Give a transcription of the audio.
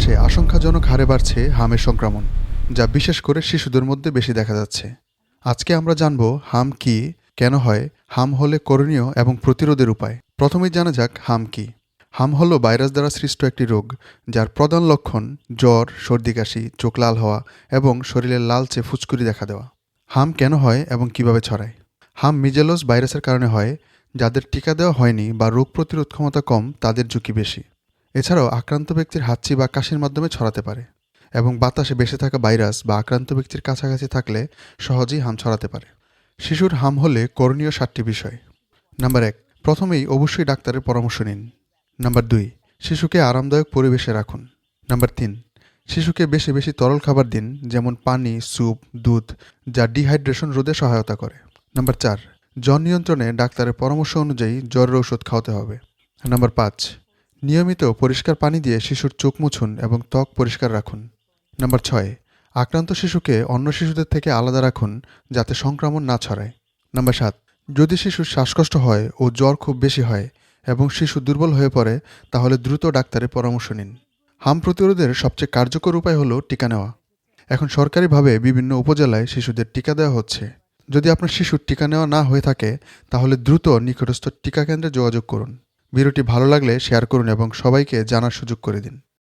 বাতাসে আশঙ্কাজনক হারে বাড়ছে হামের সংক্রমণ, যা বিশেষ করে শিশুদের মধ্যে বেশি দেখা যাচ্ছে। আজকে আমরা জানব হাম কি, কেন হয়, হাম হলে করণীয় এবং প্রতিরোধের উপায়। প্রথমেই জানা যাক হাম কি। হাম হলো ভাইরাস দ্বারা সৃষ্ট একটি রোগ, যার প্রধান লক্ষণ জ্বর, সর্দি কাশি, চোখ লাল হওয়া এবং শরীরের লালচে ফুসকুড়ি দেখা দেওয়া। হাম কেন হয় এবং কিভাবে ছড়ায়? হাম মিজেলোস ভাইরাসের কারণে হয়। যাদের টিকা দেওয়া হয়নি বা রোগ প্রতিরোধ ক্ষমতা কম তাদের ঝুঁকি বেশি। এছাড়াও আক্রান্ত ব্যক্তির হাঁচি বা কাশির মাধ্যমে ছড়াতে পারে এবং বাতাসে ভেসে থাকা ভাইরাস বা আক্রান্ত ব্যক্তির কাছাকাছি থাকলে সহজেই হাম ছড়াতে পারে। শিশুর হাম হলে করণীয় 7টি বিষয়। নাম্বার 1, প্রথমেই অবশ্যই ডাক্তারের পরামর্শ নিন। নাম্বার 2, শিশুকে আরামদায়ক পরিবেশে রাখুন। নাম্বার 3, শিশুকে বেশি বেশি তরল খাবার দিন, যেমন পানি, স্যুপ, দুধ, যা ডিহাইড্রেশন রোধে সহায়তা করে। নাম্বার 4, জ্বর নিয়ন্ত্রণে ডাক্তারের পরামর্শ অনুযায়ী জ্বরের ওষুধ খাওয়াতে হবে। নাম্বার 5, নিয়মিত পরিষ্কার পানি দিয়ে শিশুর চোখ মুছুন এবং ত্বক পরিষ্কার রাখুন। নাম্বার 6, আক্রান্ত শিশুকে অন্য শিশুদের থেকে আলাদা রাখুন যাতে সংক্রমণ না ছড়ায়। নাম্বার 7, যদি শিশুর শ্বাসকষ্ট হয় ও জ্বর খুব বেশি হয় এবং শিশু দুর্বল হয়ে পড়ে তাহলে দ্রুত ডাক্তারের পরামর্শ নিন। হাম প্রতিরোধের সবচেয়ে কার্যকর উপায় হলো টিকা নেওয়া। এখন সরকারিভাবে বিভিন্ন উপজেলায় শিশুদের টিকা দেওয়া হচ্ছে। যদি আপনার শিশুর টিকা নেওয়া না হয়ে থাকে তাহলে দ্রুত নিকটস্থ টিকা কেন্দ্রে যোগাযোগ করুন। ভিডিওটি ভালো লাগলে শেয়ার করুন এবং সবাইকে জানার সুযোগ করে দিন।